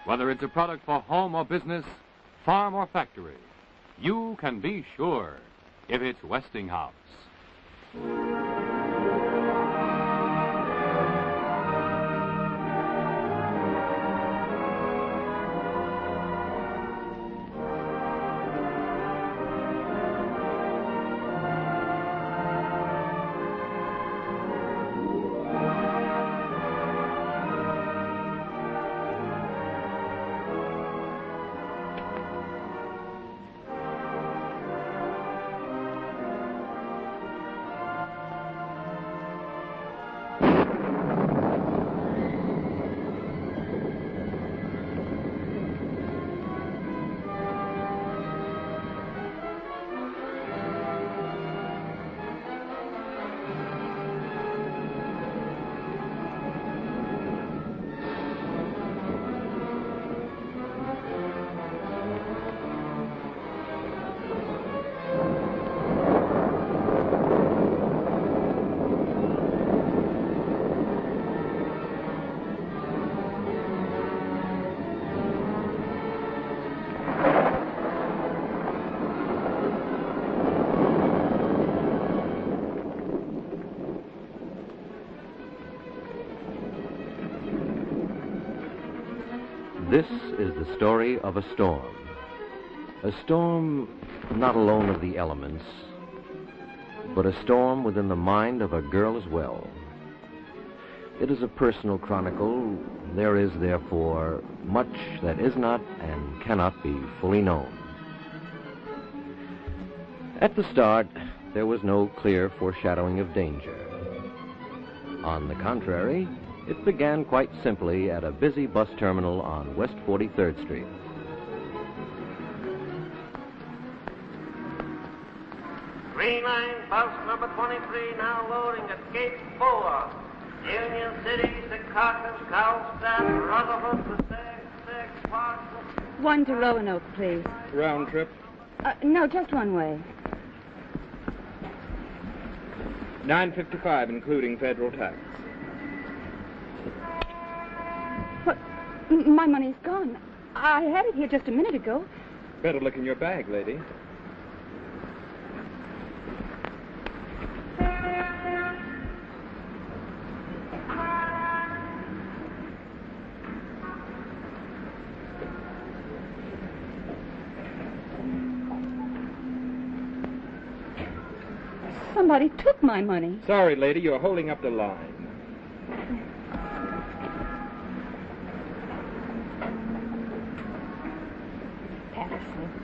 Whether it's a product for home or business, farm or factory, you can be sure if it's Westinghouse. This is the story of a storm. A storm not alone of the elements, but a storm within the mind of a girl as well. It is a personal chronicle. There is, therefore, much that is not and cannot be fully known. At the start, there was no clear foreshadowing of danger. On the contrary, it began quite simply at a busy bus terminal on West 43rd Street. Green Line bus number 23 now loading at Gate 4. Union City, Secaucus, Calstaff, Rutherford, Passaic, Park. One to Roanoke, please. Round trip? No, just one way. $9.55, including federal tax. What? My money's gone. I had it here just a minute ago. Better look in your bag, lady. Somebody took my money. Sorry, lady, you're holding up the line.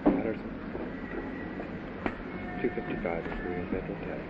Patterson. $2.55 including federal tax.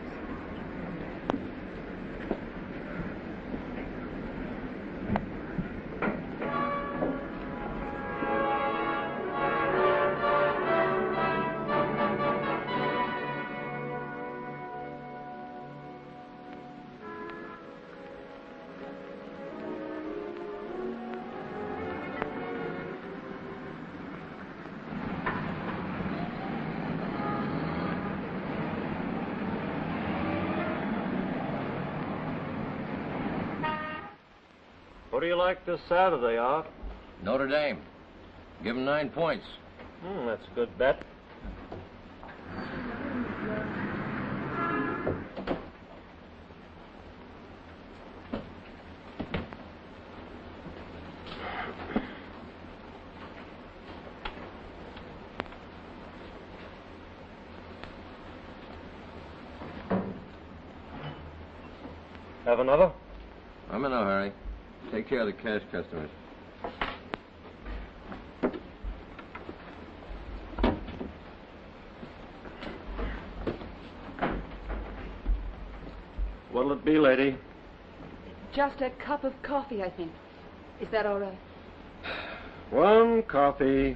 What do you like this Saturday, Art? Notre Dame. Give them 9 points. That's a good bet. Have another? I'm in no hurry. Take care of the cash customers. What'll it be, lady? Just a cup of coffee, I think. Is that all right? One coffee.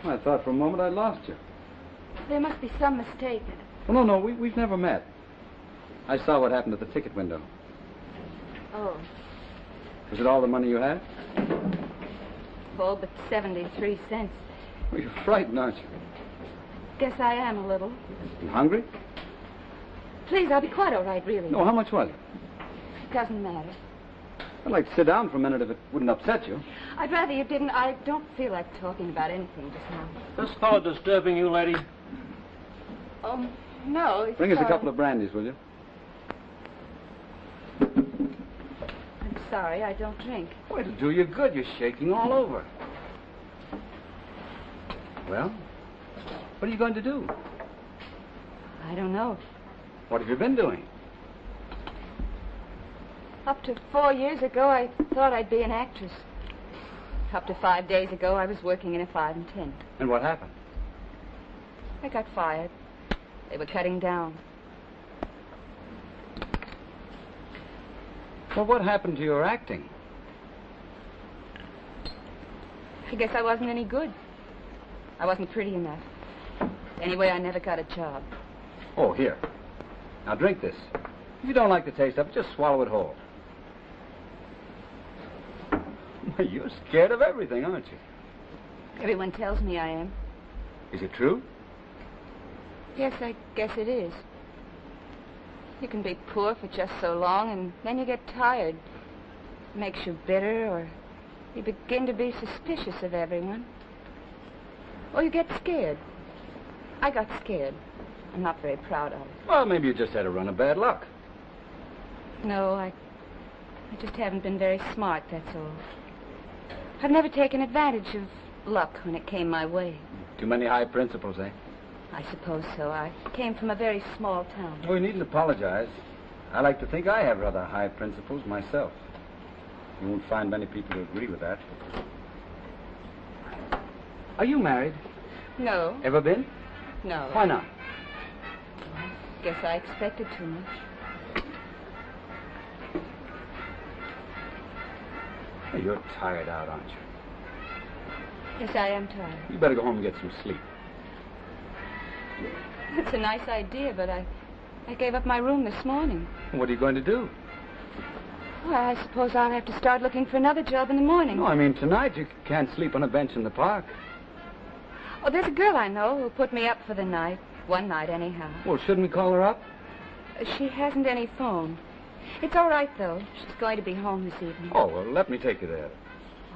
I thought for a moment I'd lost you. There must be some mistake. Well, no, we've never met. I saw what happened at the ticket window. Oh. Was it all the money you had? All but 73 cents. Well, you're frightened, aren't you? Guess I am a little. You hungry? Please, I'll be quite all right, really. No, how much was it? It doesn't matter. I'd like to sit down for a minute if it wouldn't upset you. I'd rather you didn't. I don't feel like talking about anything just now. This fellow disturbing you, lady? Oh, no. Bring us a couple of brandies, will you? I'm sorry, I don't drink. Boy, it'll do you good. You're shaking all over. Well, what are you going to do? I don't know. What have you been doing? Up to 4 years ago, I thought I'd be an actress. Up to 5 days ago, I was working in a 5 and 10. And what happened? I got fired. They were cutting down. Well, what happened to your acting? I guess I wasn't any good. I wasn't pretty enough. Anyway, I never got a job. Oh, here. Now drink this. If you don't like the taste of it, just swallow it whole. Well, you're scared of everything, aren't you? Everyone tells me I am. Is it true? Yes, I guess it is. You can be poor for just so long, and then you get tired. It makes you bitter, or you begin to be suspicious of everyone. Or you get scared. I got scared. I'm not very proud of it. Well, maybe you just had a run of bad luck. No, I just haven't been very smart, that's all. I've never taken advantage of luck when it came my way. Too many high principles, eh? I suppose so. I came from a very small town. Oh, you needn't apologize. I like to think I have rather high principles myself. You won't find many people who agree with that. Are you married? No, Ever been? no. Why not? Guess I expected too much. Well, you're tired out, aren't you? Yes, I am tired. You better go home and get some sleep. It's a nice idea, but I gave up my room this morning. What are you going to do? Well, I suppose I'll have to start looking for another job in the morning. No, I mean, tonight you can't sleep on a bench in the park. Oh, there's a girl I know who'll put me up for the night. One night, anyhow. Well, shouldn't we call her up? She hasn't any phone. It's all right, though. She's going to be home this evening. Oh, well, let me take you there.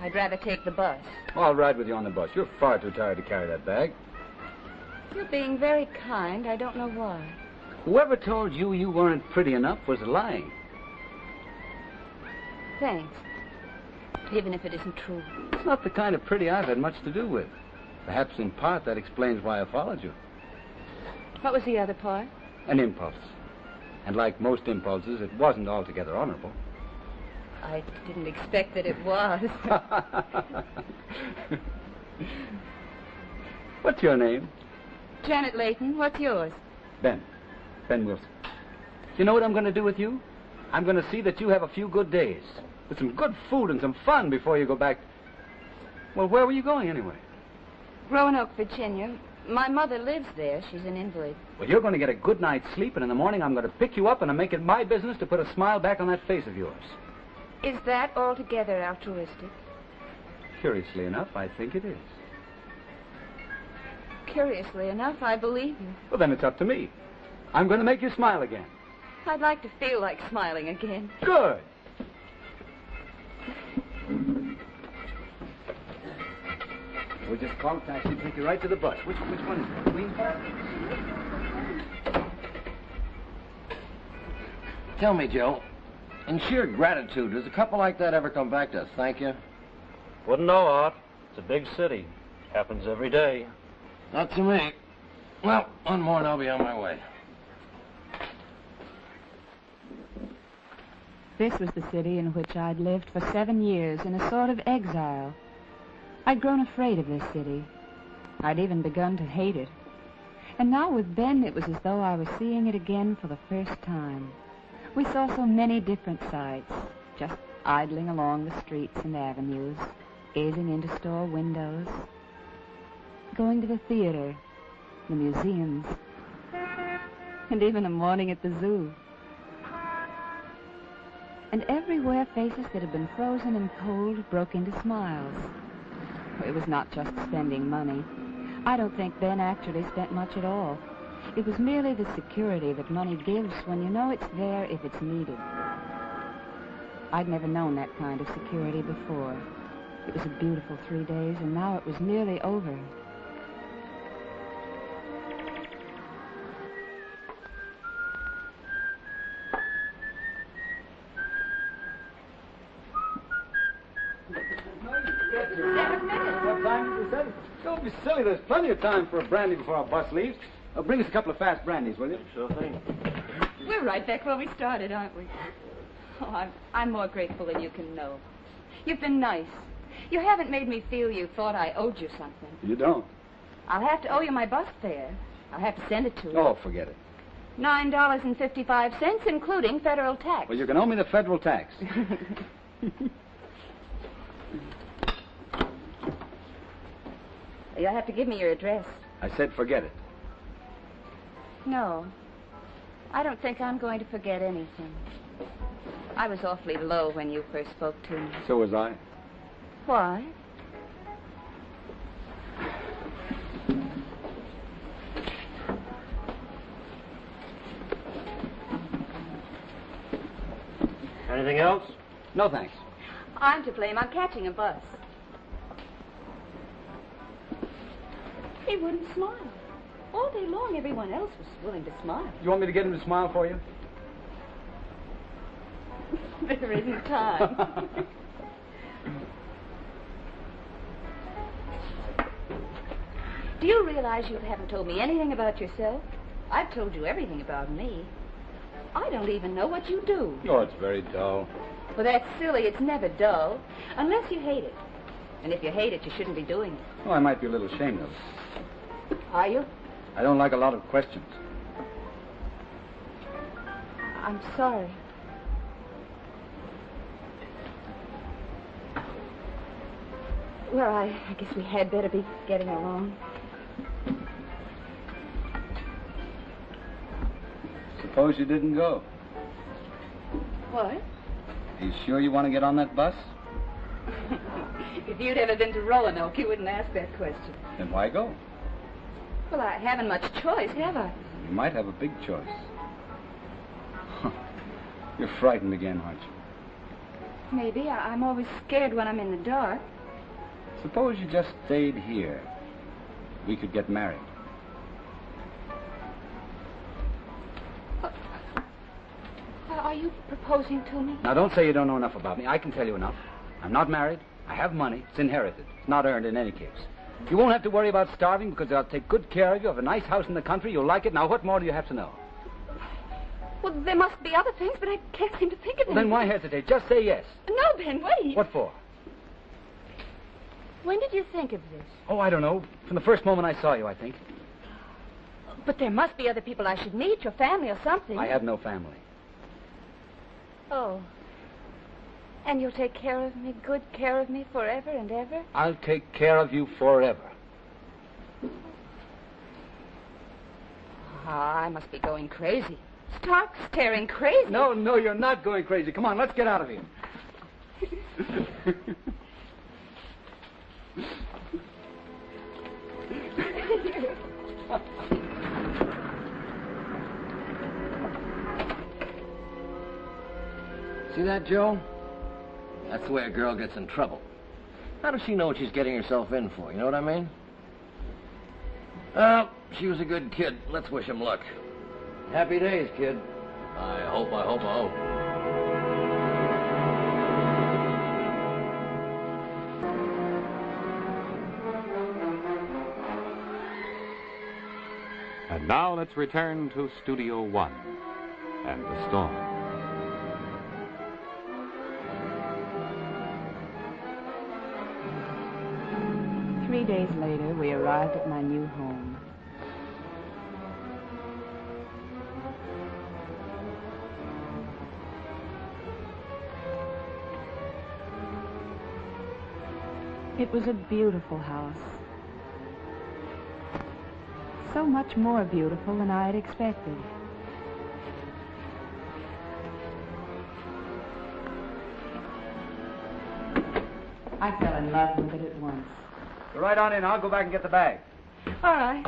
I'd rather take the bus. I'll ride with you on the bus. You're far too tired to carry that bag. You're being very kind. I don't know why. Whoever told you you weren't pretty enough was lying. Thanks. Even if it isn't true. It's not the kind of pretty I've had much to do with. Perhaps in part that explains why I followed you. What was the other part? An impulse. And like most impulses, it wasn't altogether honorable. I didn't expect that it was. What's your name? Janet Layton, what's yours? Ben. Ben Wilson. You know what I'm going to do with you? I'm going to see that you have a few good days. With some good food and some fun before you go back. Well, where were you going anyway? Roanoke, Virginia. My mother lives there. She's an invalid. Well, you're going to get a good night's sleep, and in the morning I'm going to pick you up and make it my business to put a smile back on that face of yours. Is that altogether altruistic? Curiously enough, I think it is. Curiously enough, I believe you. Well, then it's up to me. I'm going to make you smile again. I'd like to feel like smiling again. Good. We'll just call a taxi and take you right to the bus. Which one is it? Queen Park? Tell me, Joe, in sheer gratitude, does a couple like that ever come back to us? Thank you. Wouldn't know, Art. It's a big city. Happens every day. Not to me. Well, one more and I'll be on my way. This was the city in which I'd lived for 7 years in a sort of exile. I'd grown afraid of this city. I'd even begun to hate it. And now with Ben, it was as though I was seeing it again for the first time. We saw so many different sights, just idling along the streets and avenues, gazing into store windows, going to the theater, the museums, and even a morning at the zoo. And everywhere faces that had been frozen and cold broke into smiles. It was not just spending money. I don't think Ben actually spent much at all. It was merely the security that money gives when you know it's there if it's needed. I'd never known that kind of security before. It was a beautiful 3 days, and now it was nearly over. Don't be silly. There's plenty of time for a brandy before our bus leaves. Bring us a couple of fast brandies, will you? Sure thing. We're right back where we started, aren't we? Oh, I'm more grateful than you can know. You've been nice. You haven't made me feel you thought I owed you something. You don't. I'll have to owe you my bus fare. I'll have to send it to you. Oh, forget it. $9.55, including federal tax. Well, you can owe me the federal tax. You'll have to give me your address. I said forget it. No. I don't think I'm going to forget anything. I was awfully low when you first spoke to me. So was I. Why? Anything else? No, thanks. I'm to blame. I'm catching a bus. He wouldn't smile. All day long, everyone else was willing to smile. You want me to get him to smile for you? There isn't time. Do you realize you haven't told me anything about yourself? I've told you everything about me. I don't even know what you do. Oh, it's very dull. Well, that's silly. It's never dull. Unless you hate it. And if you hate it, you shouldn't be doing it. Oh, I might be a little ashamed of it. Are you? I don't like a lot of questions. I'm sorry. Well, I guess we had better be getting along. Suppose you didn't go. What? Are you sure you want to get on that bus? If you'd ever been to Roanoke, you wouldn't ask that question. Then why go? Well, I haven't much choice, have I? You might have a big choice. You're frightened again, aren't you? Maybe. I'm always scared when I'm in the dark. Suppose you just stayed here. We could get married. Are you proposing to me? Now, don't say you don't know enough about me. I can tell you enough. I'm not married. I have money. It's inherited. It's not earned in any case. You won't have to worry about starving because I'll take good care of you. Have a nice house in the country. You'll like it. Now, what more do you have to know? Well, there must be other things, but I can't seem to think of Well, anything. then why hesitate? Just say yes. No, Ben, wait. What for? When did you think of this? Oh, I don't know. From the first moment I saw you, I think. But there must be other people I should meet, your family or something. I have no family. Oh. And you'll take care of me, good care of me, forever and ever? I'll take care of you forever. Ah, I must be going crazy. Stark, staring crazy. No, you're not going crazy. Come on, let's get out of here. See that, Joe? That's the way a girl gets in trouble. How does she know what she's getting herself in for? You know what I mean? Well, she was a good kid. Let's wish him luck. Happy days, kid. I hope. And now let's return to Studio One and the storm. Three days later, we arrived at my new home. It was a beautiful house. So much more beautiful than I had expected. I fell in love with it at once. Go right on in. I'll go back and get the bag. All right.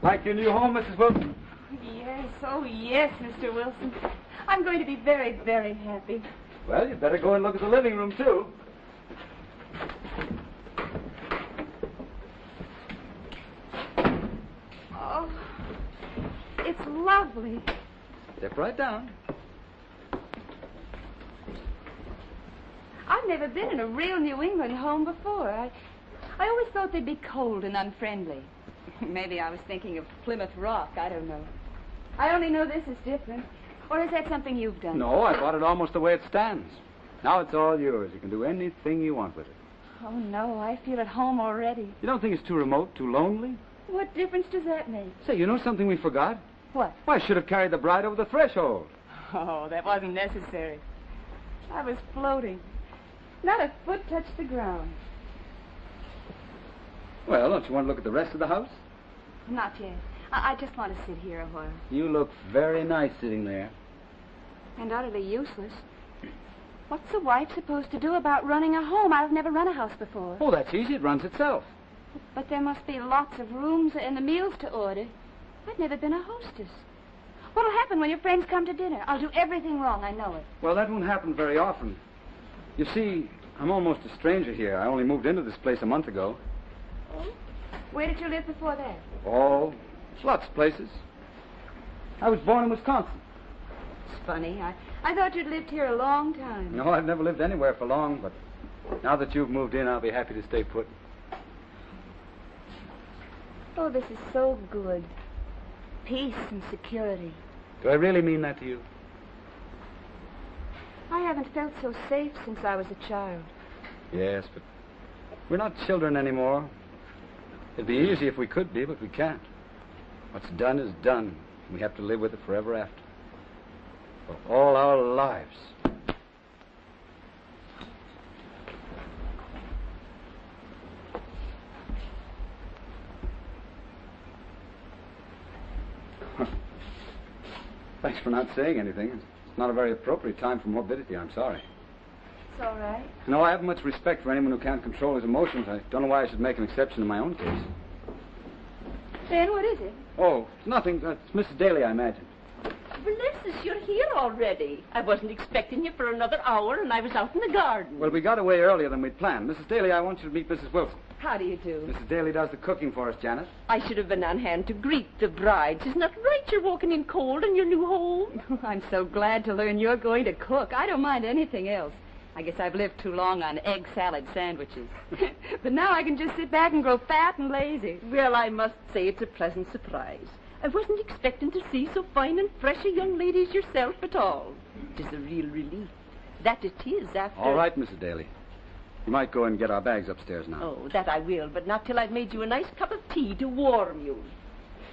Like your new home, Mrs. Wilson? Yes, oh yes, Mr. Wilson. I'm going to be very, very happy. Well, you'd better go and look at the living room, too. Oh, it's lovely. Step right down. I've never been in a real New England home before. I always thought they'd be cold and unfriendly. Maybe I was thinking of Plymouth Rock. I don't know. I only know this is different. Or is that something you've done? No, I bought it almost the way it stands. Now it's all yours. You can do anything you want with it. Oh, no, I feel at home already. You don't think it's too remote, too lonely? What difference does that make? Say, you know something we forgot? What? Why, I should have carried the bride over the threshold. Oh, that wasn't necessary. I was floating. Not a foot touched the ground. Well, don't you want to look at the rest of the house? Not yet. I just want to sit here a while. You look very nice sitting there. And utterly useless. What's a wife supposed to do about running a home? I've never run a house before. Oh, that's easy. It runs itself. But there must be lots of rooms and the meals to order. I've never been a hostess. What'll happen when your friends come to dinner? I'll do everything wrong, I know it. Well, that won't happen very often. You see, I'm almost a stranger here. I only moved into this place a month ago. Oh? Where did you live before that? Oh, lots of places. I was born in Wisconsin. It's funny. I thought you'd lived here a long time. No, I've never lived anywhere for long, but now that you've moved in, I'll be happy to stay put. Oh, this is so good. Peace and security. Do I really mean that to you? I haven't felt so safe since I was a child. Yes, but we're not children anymore. It'd be easy if we could be, but we can't. What's done is done. We have to live with it forever after. For all our lives. Thanks for not saying anything. It's not a very appropriate time for morbidity. I'm sorry. It's all right. No, I haven't much respect for anyone who can't control his emotions. I don't know why I should make an exception in my own case. Ben, what is it? Oh, it's nothing. It's Mrs. Daly, I imagine. Bless us, you're here already. I wasn't expecting you for another hour, and I was out in the garden. Well, we got away earlier than we'd planned. Mrs. Daly, I want you to meet Mrs. Wilson. How do you do? Mrs. Daly does the cooking for us, Janet. I should have been on hand to greet the brides. Isn't that right? You're walking in cold in your new home. I'm so glad to learn you're going to cook. I don't mind anything else. I guess I've lived too long on egg salad sandwiches. But now I can just sit back and grow fat and lazy. Well, I must say it's a pleasant surprise. I wasn't expecting to see so fine and fresh a young lady as yourself at all. It is a real relief. That it is after... All right, Mrs. Daly. You might go and get our bags upstairs now. Oh, that I will, but not till I've made you a nice cup of tea to warm you.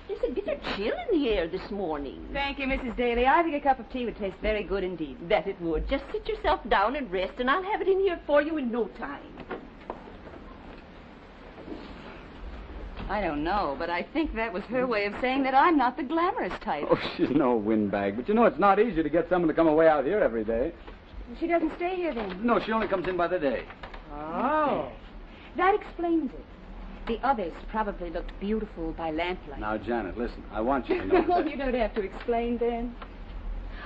There's a bitter chill in the air this morning. Thank you, Mrs. Daly. I think a cup of tea would taste very good indeed. That it would. Just sit yourself down and rest, and I'll have it in here for you in no time. I don't know, but I think that was her way of saying that I'm not the glamorous type. Oh, she's no windbag. But you know, it's not easy to get someone to come away out here every day. She doesn't stay here then? No, she only comes in by the day. Oh. That explains it. The others probably looked beautiful by lamplight. Now, Janet, listen. I want you to know No, that... you don't have to explain, Ben.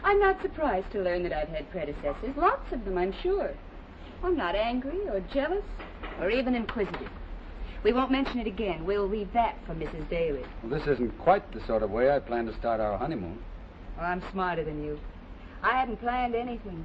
I'm not surprised to learn that I've had predecessors. Lots of them, I'm sure. I'm not angry or jealous or even inquisitive. We won't mention it again. We'll leave that for Mrs. Daly. Well, this isn't quite the sort of way I plan to start our honeymoon. Well, I'm smarter than you. I hadn't planned anything.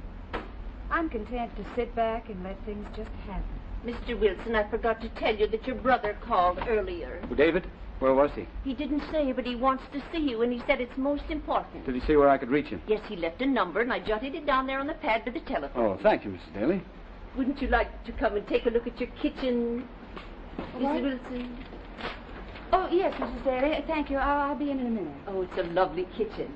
I'm content to sit back and let things just happen. Mr. Wilson, I forgot to tell you that your brother called earlier. Well, David, where was he? He didn't say, but he wants to see you, and he said it's most important. Did he say where I could reach him? Yes, he left a number, and I jotted it down there on the pad by the telephone. Oh, thank you, Mrs. Daly. Wouldn't you like to come and take a look at your kitchen, What? Mrs. Wilson? Oh, yes, Mrs. Daly. Thank you. I'll be in a minute. Oh, it's a lovely kitchen.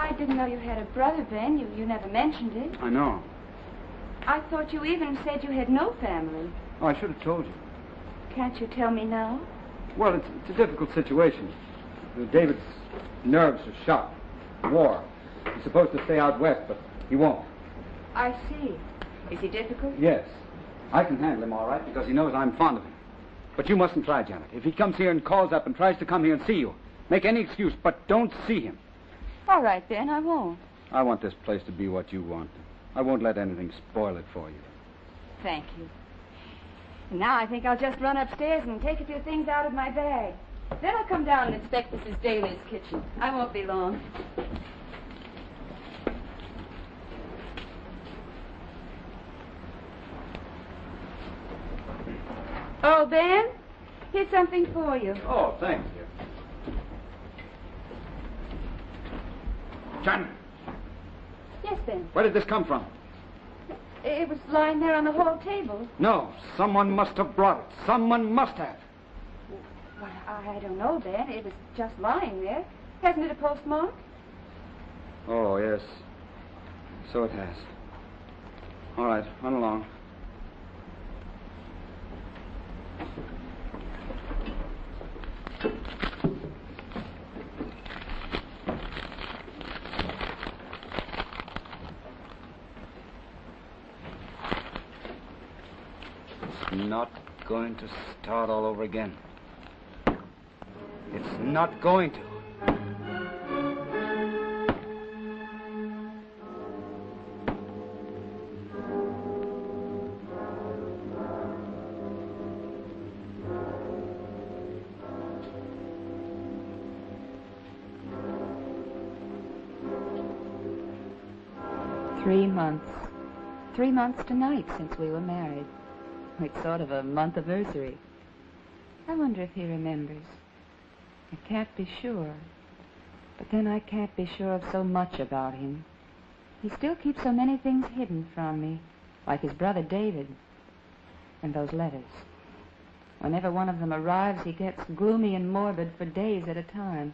I didn't know you had a brother, Ben. You never mentioned it. I know. I thought you even said you had no family. Oh, I should have told you. Can't you tell me now? Well, it's a difficult situation. David's nerves are shot. War. He's supposed to stay out west, but he won't. I see. Is he difficult? Yes. I can handle him all right because he knows I'm fond of him. But you mustn't try, Janet. If he comes here and calls up and tries to come here and see you, make any excuse, but don't see him. All right, Ben, I won't. I want this place to be what you want. I won't let anything spoil it for you. Thank you. Now I think I'll just run upstairs and take a few things out of my bag. Then I'll come down and inspect Mrs. Daly's kitchen. I won't be long. Oh, Ben, here's something for you. Oh, thanks, dear. Janet, Yes, Ben. where did this come from? It was lying there on the hall table. No, someone must have brought it. Someone must have. Well, I don't know, Ben. It was just lying there. Hasn't it a postmark? Oh, yes. So it has. All right, run along. It's not going to start all over again. It's not going to. months. 3 months tonight since we were married. It's sort of a month-iversary. I wonder if he remembers. I can't be sure. But then I can't be sure of so much about him. He still keeps so many things hidden from me, like his brother David. And those letters. Whenever one of them arrives, he gets gloomy and morbid for days at a time.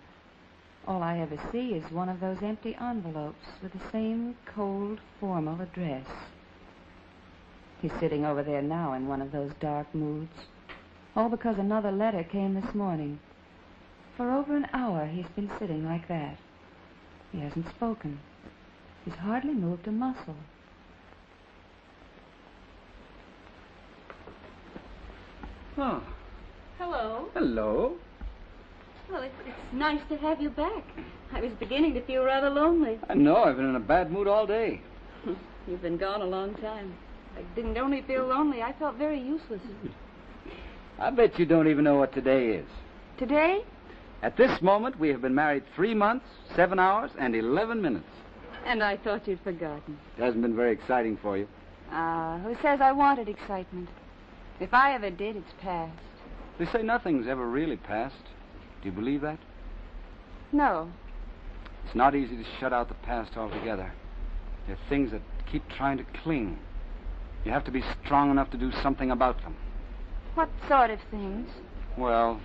All I ever see is one of those empty envelopes with the same cold, formal address. He's sitting over there now in one of those dark moods. All because another letter came this morning. For over an hour he's been sitting like that. He hasn't spoken. He's hardly moved a muscle. Oh. Hello. Hello. Well, it's nice to have you back. I was beginning to feel rather lonely. I know. I've been in a bad mood all day. You've been gone a long time. I didn't only feel lonely, I felt very useless. I bet you don't even know what today is. Today? At this moment, we have been married 3 months, 7 hours, and 11 minutes. And I thought you'd forgotten. It hasn't been very exciting for you. Who says I wanted excitement? If I ever did, it's past. They say nothing's ever really past. Do you believe that? No. It's not easy to shut out the past altogether. There are things that keep trying to cling. You have to be strong enough to do something about them. What sort of things? Well,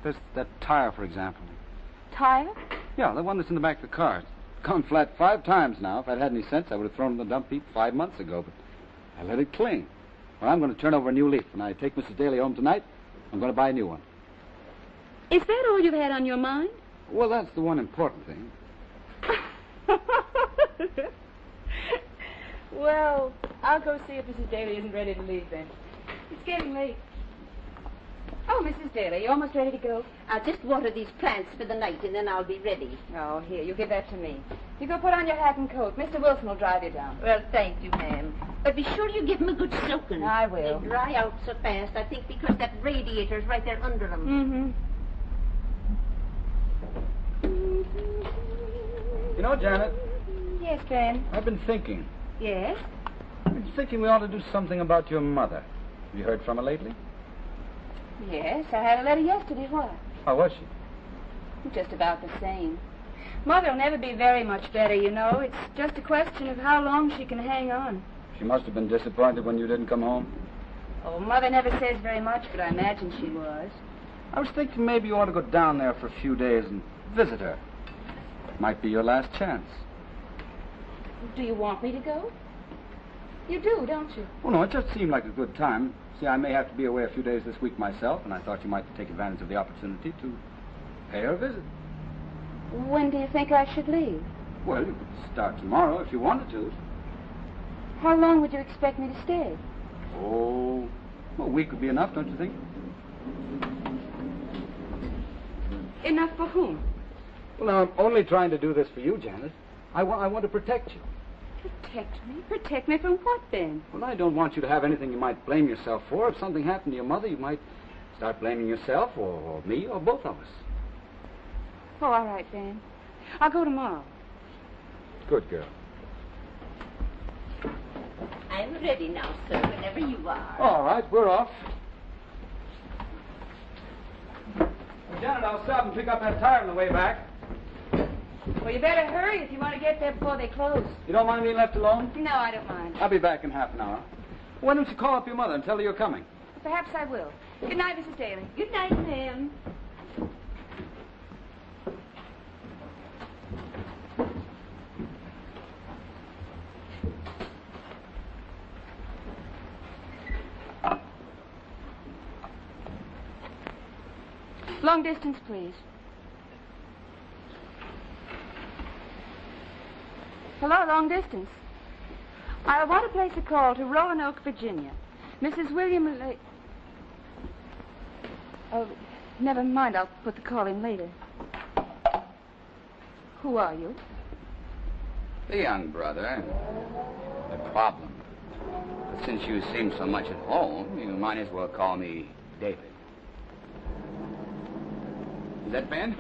there's that tire, for example. Tire? Yeah, the one that's in the back of the car. It's gone flat 5 times now. If I'd had any sense, I would have thrown it in the dump heap 5 months ago, but I let it cling. Well, I'm going to turn over a new leaf. When I take Mrs. Daly home tonight, I'm going to buy a new one. Is that all you've had on your mind? Well, that's the one important thing. Well, I'll go see if Mrs. Daly isn't ready to leave then. It's getting late. Oh, Mrs. Daly, you almost ready to go? I'll just water these plants for the night, and then I'll be ready. Oh, here, you give that to me. You go put on your hat and coat. Mr. Wilson will drive you down. Well, thank you, ma'am. But be sure you give them a good soaking. I will. They dry out so fast, I think, because that radiator's right there under them. Mm-hmm. You know, Janet, Yes, Ben. I've been thinking. Yes? I've been thinking we ought to do something about your mother. Have you heard from her lately? Yes, I had a letter yesterday. What? How was she? Just about the same. Mother'll never be very much better, you know. It's just a question of how long she can hang on. She must have been disappointed when you didn't come home. Oh, Mother never says very much, but I imagine she was. I was thinking maybe you ought to go down there for a few days and visit her. Might be your last chance. Do you want me to go? You do, don't you? Oh, no, it just seemed like a good time. See, I may have to be away a few days this week myself, and I thought you might take advantage of the opportunity to pay her a visit. When do you think I should leave? Well, you could start tomorrow if you wanted to. How long would you expect me to stay? Oh, a week would be enough, don't you think? Enough for whom? Well, now, I'm only trying to do this for you, Janet. I want to protect you. Protect me? Protect me from what, Ben? Well, I don't want you to have anything you might blame yourself for. If something happened to your mother, you might start blaming yourself or me or both of us. Oh, all right, Ben. I'll go tomorrow. Good girl. I'm ready now, sir, whenever you are. All right, we're off. Well, Janet, I'll stop and pick up that tire on the way back. Well, you better hurry if you want to get there before they close. You don't mind being left alone? No, I don't mind. I'll be back in half an hour. Why don't you call up your mother and tell her you're coming? Perhaps I will. Good night, Mrs. Daly. Good night, ma'am. Long distance, please. Hello, long distance. I want to place a call to Roanoke, Virginia. Mrs. William Oh, never mind. I'll put the call in later. Who are you? The young brother. The problem. But since you seem so much at home, you might as well call me David. Is that Ben?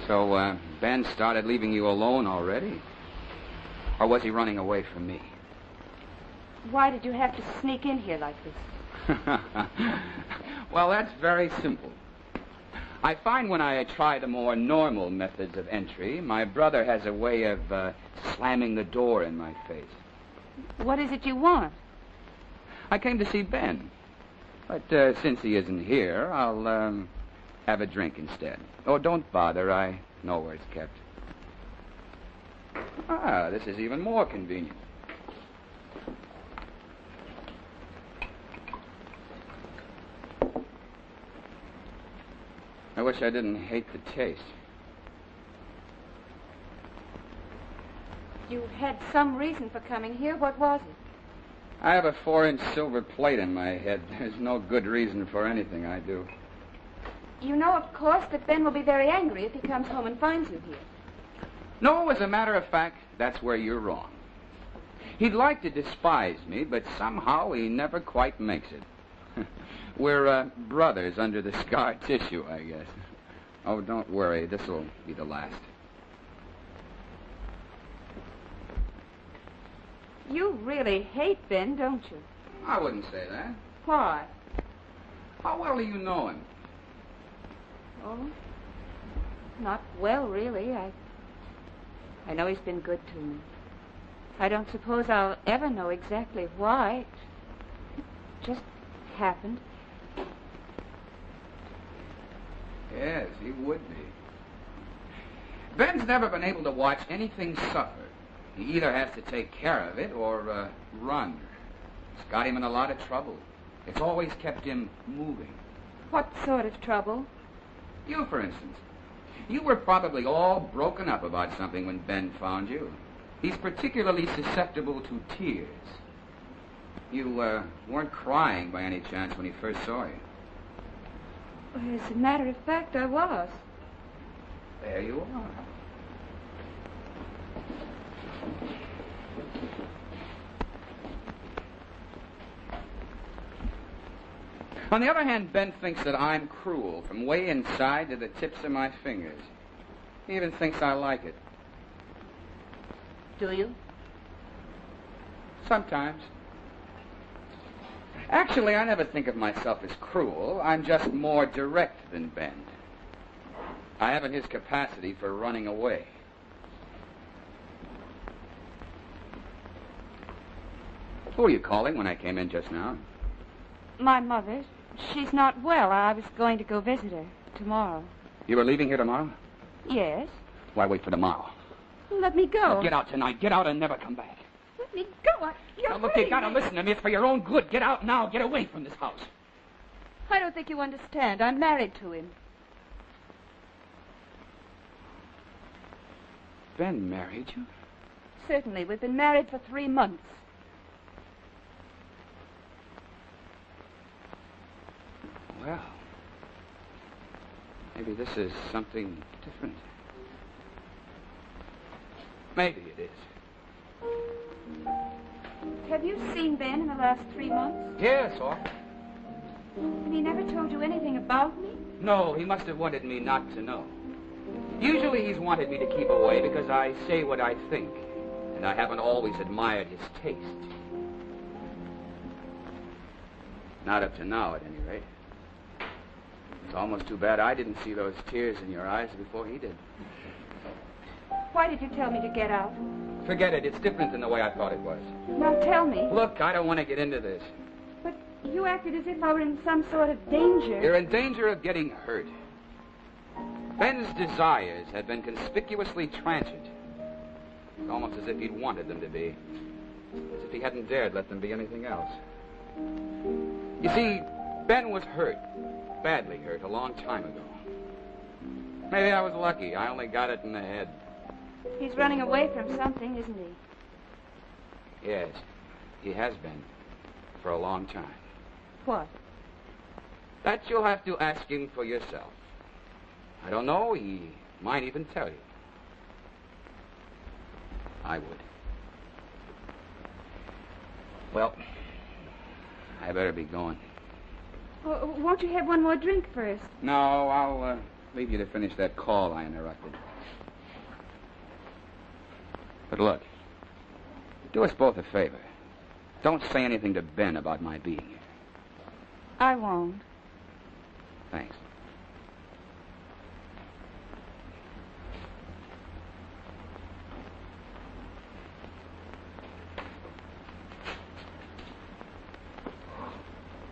So, Ben started leaving you alone already? Or was he running away from me? Why did you have to sneak in here like this? Well, that's very simple. I find when I try the more normal methods of entry, my brother has a way of slamming the door in my face. What is it you want? I came to see Ben. But since he isn't here, I'll have a drink instead. Oh, don't bother. I know where it's kept. Ah, this is even more convenient. I wish I didn't hate the taste. You had some reason for coming here. What was it? I have a 4-inch silver plate in my head. There's no good reason for anything I do. You know, of course, that Ben will be very angry if he comes home and finds you here. No, as a matter of fact, that's where you're wrong. He'd like to despise me, but somehow he never quite makes it. We're brothers under the scar tissue, I guess. Oh, don't worry. This'll be the last. You really hate Ben, don't you? I wouldn't say that. Why? How well do you know him? Oh, not well, really. I know he's been good to me. I don't suppose I'll ever know exactly why. It just happened. Yes, he would be. Ben's never been able to watch anything suffer. He either has to take care of it or run. It's got him in a lot of trouble. It's always kept him moving. What sort of trouble? You, for instance. You were probably all broken up about something when Ben found you. He's particularly susceptible to tears. You weren't crying by any chance when he first saw you. Well, as a matter of fact, I was. There you are. On the other hand, Ben thinks that I'm cruel from way inside to the tips of my fingers. He even thinks I like it. Do you? Sometimes. Actually, I never think of myself as cruel. I'm just more direct than Ben. I haven't his capacity for running away. Who are you calling when I came in just now? My mother. She's not well. I was going to go visit her tomorrow. You were leaving here tomorrow? Yes. Why wait for tomorrow? Let me go. Get out tonight. Get out and never come back. Let me go. Now, look, you gotta listen to me. It's for your own good. Get out now. Get away from this house. I don't think you understand. I'm married to him. Ben married you? Certainly. We've been married for 3 months. Well, maybe this is something different. Maybe it is. Have you seen Ben in the last 3 months? Yes, often. And he never told you anything about me? No, he must have wanted me not to know. Usually he's wanted me to keep away because I say what I think, and I haven't always admired his taste. Not up to now, at any rate. It's almost too bad I didn't see those tears in your eyes before he did. Why did you tell me to get out? Forget it. It's different than the way I thought it was. Now tell me. Look, I don't want to get into this. But you acted as if I were in some sort of danger. You're in danger of getting hurt. Ben's desires had been conspicuously transient. It's almost as if he'd wanted them to be. As if he hadn't dared let them be anything else. You see, Ben was hurt. Badly hurt a long time ago. Maybe I was lucky. I only got it in the head. He's running away from something, isn't he? Yes, he has been. For a long time. What? That you'll have to ask him for yourself. I don't know. He might even tell you. I would. Well, I better be going. Well, won't you have one more drink first? No, I'll leave you to finish that call I interrupted. But look, do us both a favor. Don't say anything to Ben about my being here. I won't. Thanks.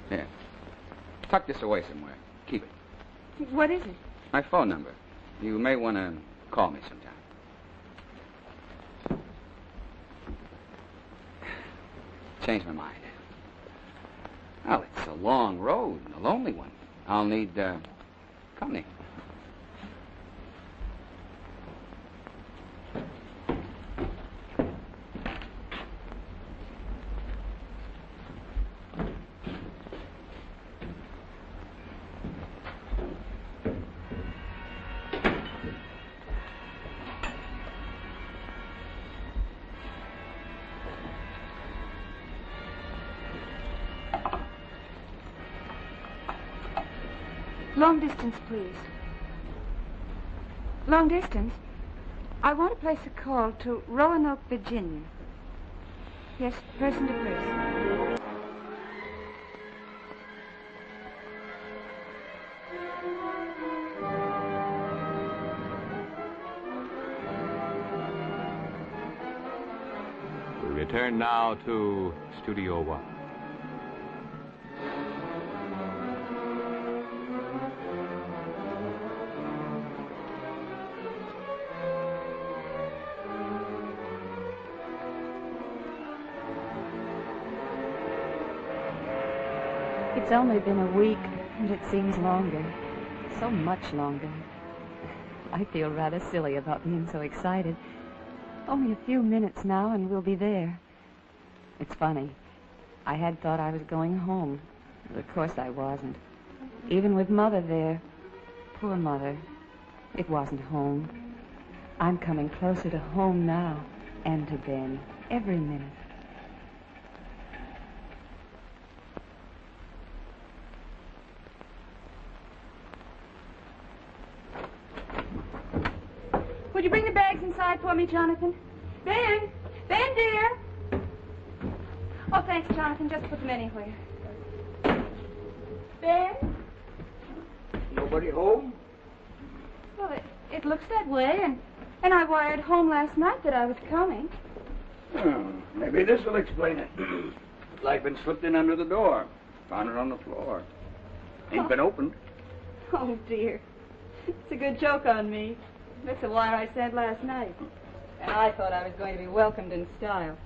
Here. Tuck this away somewhere. Keep it. What is it? My phone number. You may want to call me sometime. Changed my mind. Well, it's a long road, a lonely one. I'll need company. Long distance, please. Long distance? I want to place a call to Roanoke, Virginia. Yes, person to person. We return now to Studio One. It's only been a week, and it seems longer. So much longer. I feel rather silly about being so excited. Only a few minutes now, and we'll be there. It's funny. I had thought I was going home, but of course I wasn't. Even with Mother there. Poor Mother. It wasn't home. I'm coming closer to home now, and to Ben, every minute. Would you bring the bags inside for me, Jonathan? Ben! Ben, dear! Oh, thanks, Jonathan. Just put them anywhere. Ben? Nobody home? Well, it looks that way, and I wired home last night that I was coming. Oh, maybe this will explain it. Like been slipped in under the door. Found it on the floor. Ain't been opened. Oh, dear. It's a good joke on me. That's the wire I sent last night. And I thought I was going to be welcomed in style.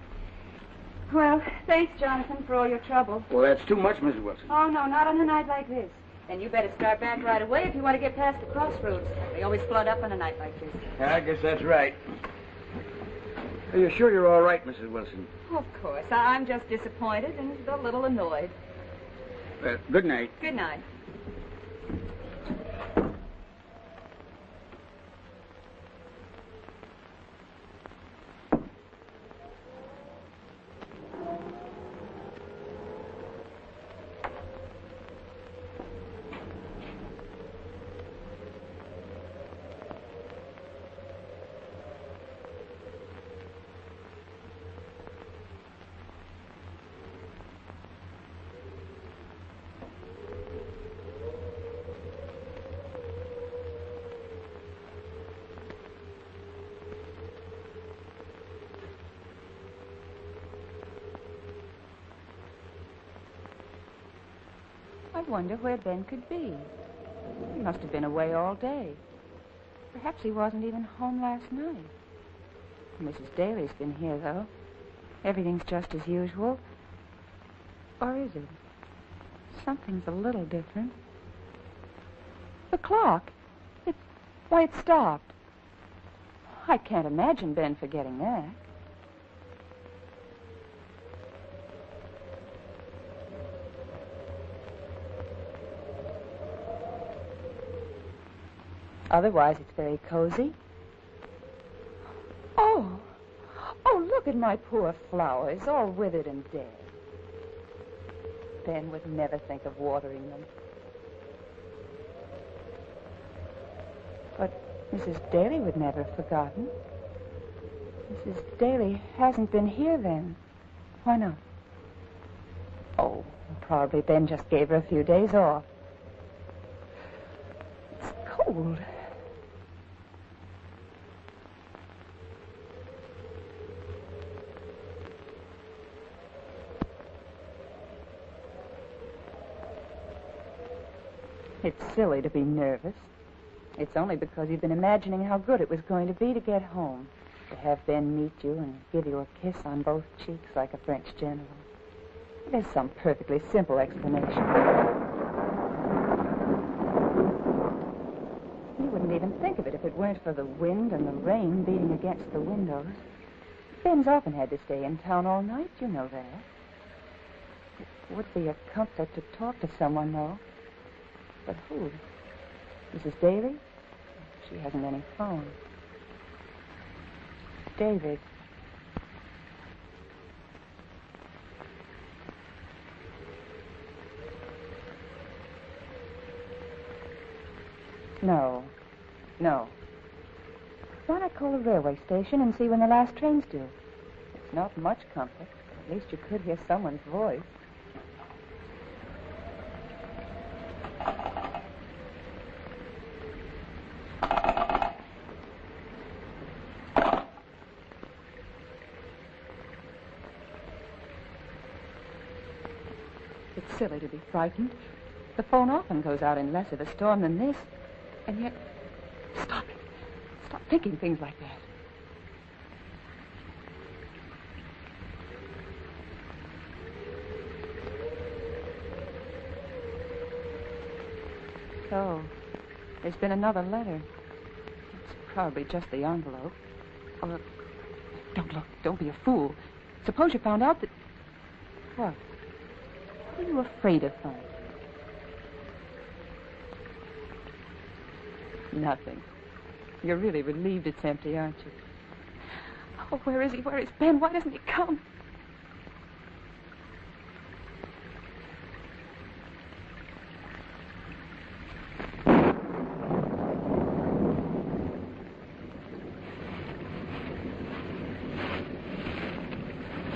Well, thanks, Jonathan, for all your trouble. Well, that's too much, Mrs. Wilson. Oh, no, not on a night like this. And you better start back right away if you want to get past the crossroads. They always flood up on a night like this. I guess that's right. Are you sure you're all right, Mrs. Wilson? Of course. I'm just disappointed and a little annoyed. Good night. Good night. I wonder where Ben could be. He must have been away all day. Perhaps he wasn't even home last night. Mrs. Daly's been here, though. Everything's just as usual. Or is it? Something's a little different. The clock. It stopped. I can't imagine Ben forgetting that. Otherwise, it's very cozy. Oh, look at my poor flowers, all withered and dead. Ben would never think of watering them. But Mrs. Daly would never have forgotten. Mrs. Daly hasn't been here then. Why not? Oh, probably Ben just gave her a few days off. It's cold. It's silly to be nervous. It's only because you've been imagining how good it was going to be to get home, to have Ben meet you and give you a kiss on both cheeks like a French general. There's some perfectly simple explanation. You wouldn't even think of it if it weren't for the wind and the rain beating against the windows. Ben's often had to stay in town all night, you know that. It would be a comfort to talk to someone, though. But who? Mrs. Daly? She hasn't any phone. David. No. Why not call the railway station and see when the last train's due? It's not much comfort, but at least you could hear someone's voice. It's silly to be frightened. The phone often goes out in less of a storm than this. And yet, stop it. Stop thinking things like that. So, there's been another letter. It's probably just the envelope. Or, don't look. Don't be a fool. Suppose you found out that... What? What are you afraid of finding? Nothing. You're really relieved it's empty, aren't you? Oh, where is he? Where is Ben? Why doesn't he come?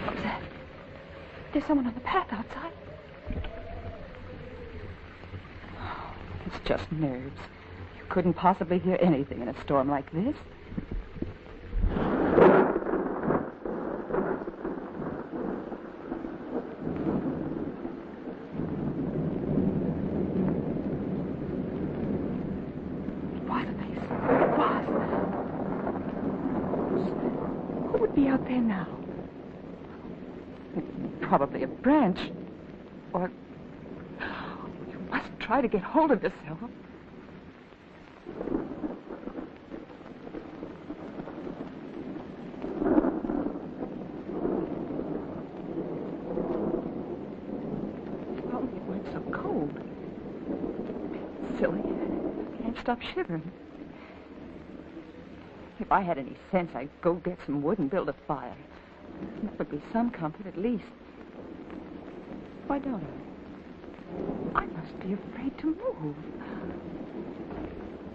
What's that? There's someone on the path outside. just nerves. You couldn't possibly hear anything in a storm like this. Out there now. Probably a branch. Or you must try to get hold of yourself. If only it weren't so cold. Silly. I can't stop shivering. If I had any sense, I'd go get some wood and build a fire. That would be some comfort, at least. Why don't I? I must be afraid to move.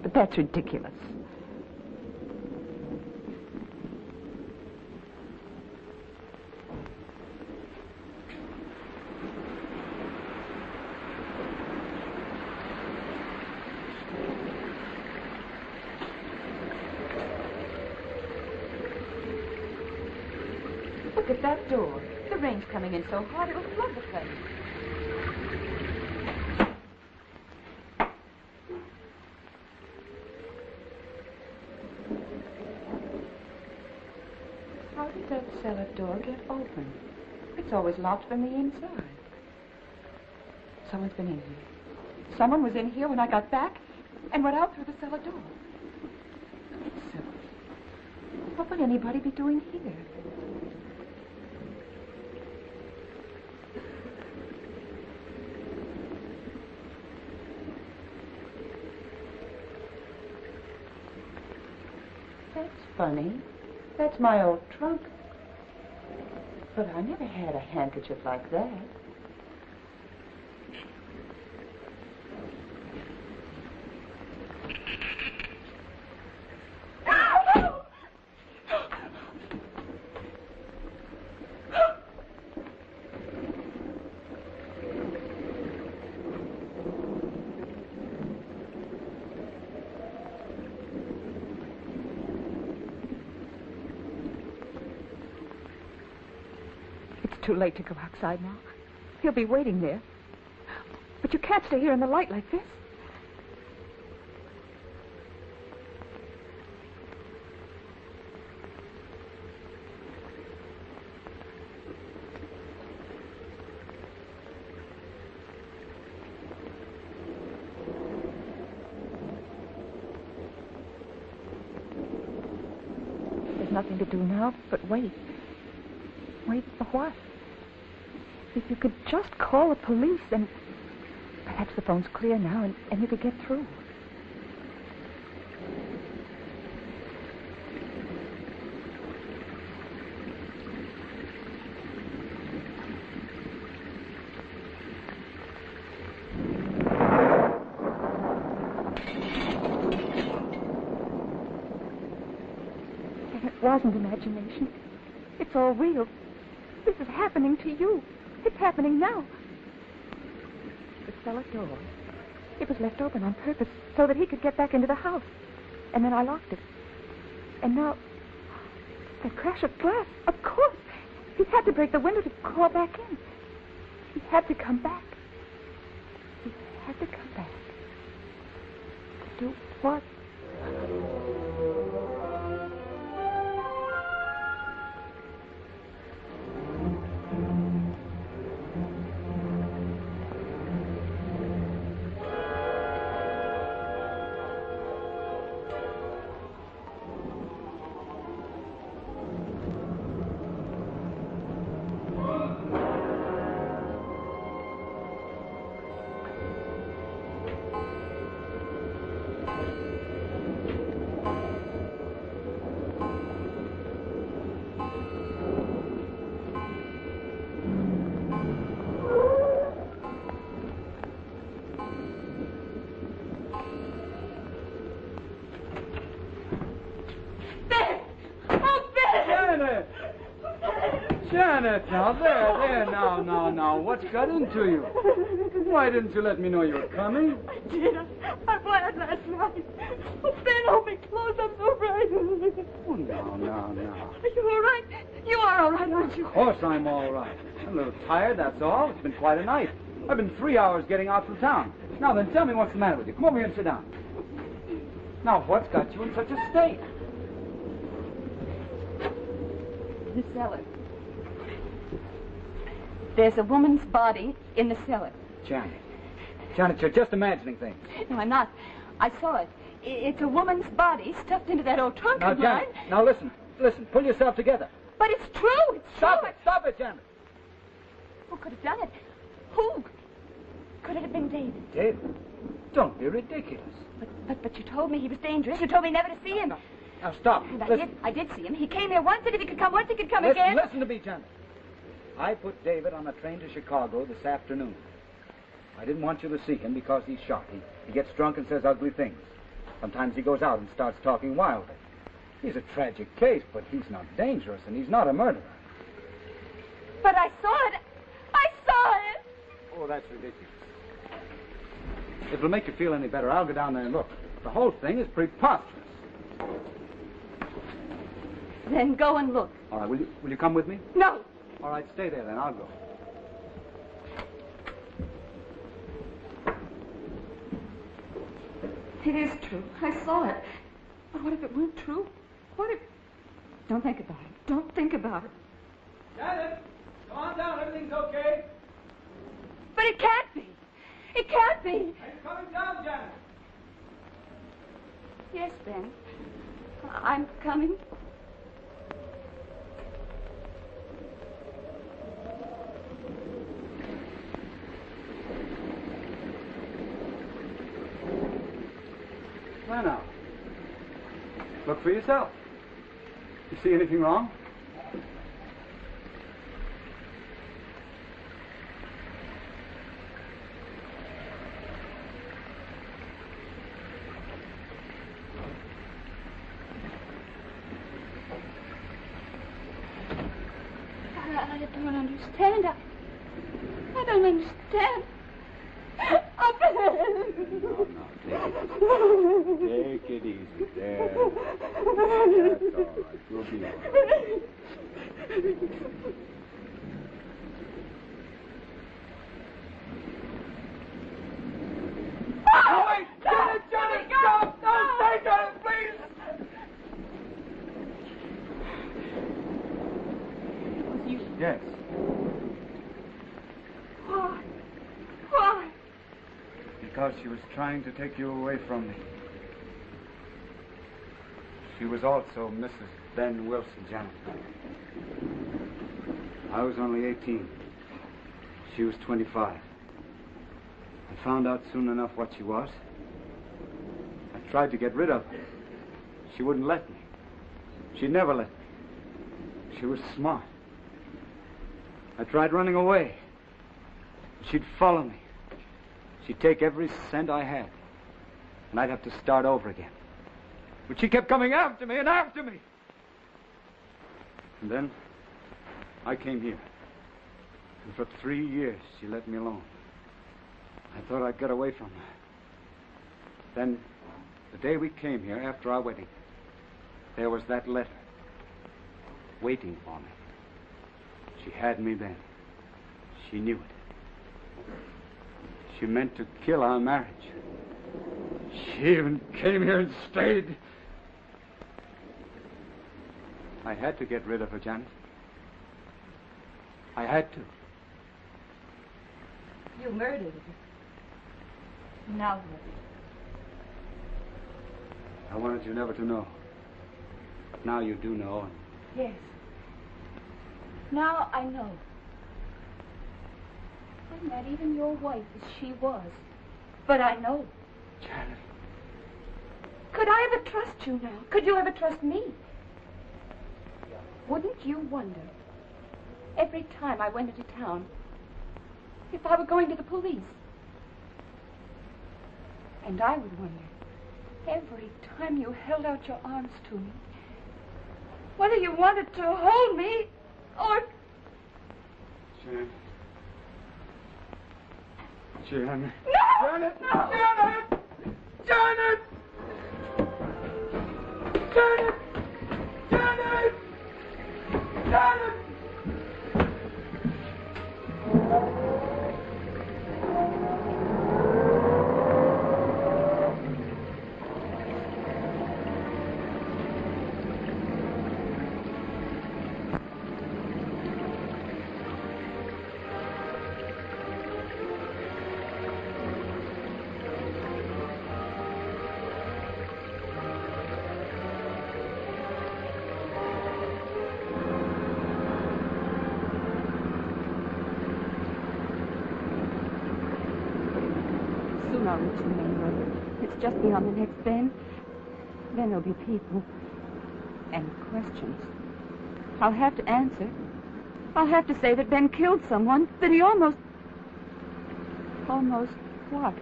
But that's ridiculous. Look at that door. The rain's coming in so hard it'll flood the place. How did that cellar door get open? It's always locked from the inside. Someone's been in here. Someone was in here when I got back and went out through the cellar door. It's silly. What would anybody be doing here? That's funny. That's my old trunk. But I never had a handkerchief like that. Too late to go outside now. He'll be waiting there. But you can't stay here in the light like this. There's nothing to do now but wait. Wait for what? If you could just call the police and perhaps the phone's clear now and you could get through. And it wasn't imagination. It's all real. This is happening to you. It's happening now. The cellar door. It was left open on purpose so that he could get back into the house. And then I locked it. And now, that crash of glass. Of course. He had to break the window to crawl back in. He had to come back. He had to come back. To do what? Janet, now, there, now. What's got into you? Why didn't you let me know you were coming? I did. I flat last night. Oh, Ben, hold me close. I'm so frightened. Oh, no. Are you all right? You are all right, aren't you? Of course I'm all right. I'm a little tired, that's all. It's been quite a night. I've been 3 hours getting out from town. Now then, tell me what's the matter with you. Come over here and sit down. Now, what's got you in such a state? The cellar. There's a woman's body in the cellar. Janet, you're just imagining things. No, I'm not. I saw it. It's a woman's body stuffed into that old trunk of mine. Janet, now listen. Pull yourself together. But it's true. It's true. Stop it, Janet. Who could have done it? Who? Could it have been David? David? Don't be ridiculous. But you told me he was dangerous. You told me never to see him. Now stop. And Listen. I did see him. He came here once, and if he could come once, he could come again. Listen to me, Janet. I put David on a train to Chicago this afternoon. I didn't want you to see him because he's shot. He gets drunk and says ugly things. Sometimes he goes out and starts talking wildly. He's a tragic case, but he's not dangerous, and he's not a murderer. But I saw it. I saw it. Oh, that's ridiculous. If it'll make you feel any better, I'll go down there and look. The whole thing is preposterous. Then go and look. All right, will you come with me? No. All right, stay there then. I'll go. It is true. I saw it. But what if it weren't true? What if... Don't think about it. Don't think about it. Janet, come on down. Everything's okay. But it can't be. It can't be. I'm coming down, Janet. Yes, Ben. I'm coming. Why now? Look for yourself. You see anything wrong? I don't understand. I don't understand. Take it easy. There. That's all right. You'll be all right. Oh, wait! Janet! Stop! Don't stay, Janet, please! Was you? Yes. Why? Because she was trying to take you away from me. She was also Mrs. Ben Wilson, Janet. I was only 18. She was 25. I found out soon enough what she was. I tried to get rid of her. She wouldn't let me. She'd never let me. She was smart. I tried running away. She'd follow me. She'd take every cent I had, and I'd have to start over again. But she kept coming after me and after me. And then I came here. And for 3 years, she let me alone. I thought I'd get away from her. Then, the day we came here, after our wedding, there was that letter waiting for me. She had me then. She knew it. She meant to kill our marriage. She even came here and stayed. I had to get rid of her, Janet. I had to. You murdered her. Now what? I wanted you never to know. But now you do know. Yes. Now I know. I'm not even your wife as she was. But I know. Janet. Could I ever trust you now? Could you ever trust me? Wouldn't you wonder, every time I went into town, if I were going to the police? And I would wonder, every time you held out your arms to me, whether you wanted to hold me or... Janet. Janet. No! Janet! No! Janet! Janet! Janet! Janet! Janet! Soon I'll reach the main road. It's just beyond the next bend. Then there'll be people. And questions. I'll have to answer. I'll have to say that Ben killed someone, that he almost... Almost what?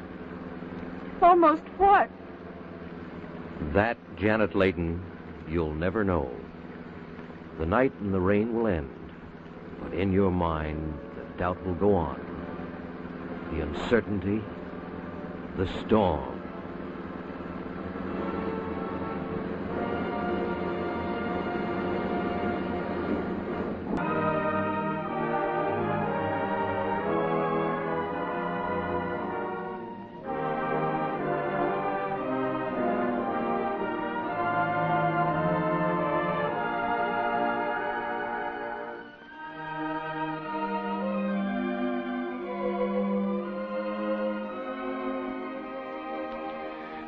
Almost what? That, Janet Layton, you'll never know. The night and the rain will end, but in your mind, the doubt will go on. The uncertainty, the storm.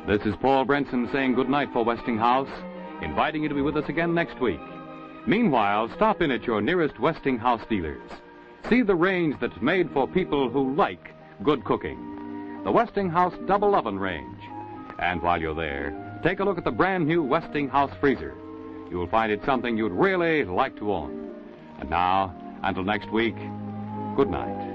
This is Paul Brenson saying goodnight for Westinghouse, inviting you to be with us again next week. Meanwhile, stop in at your nearest Westinghouse dealers. See the range that's made for people who like good cooking. The Westinghouse Double Oven range. And while you're there, take a look at the brand new Westinghouse freezer. You'll find it something you'd really like to own. And now, until next week, good night.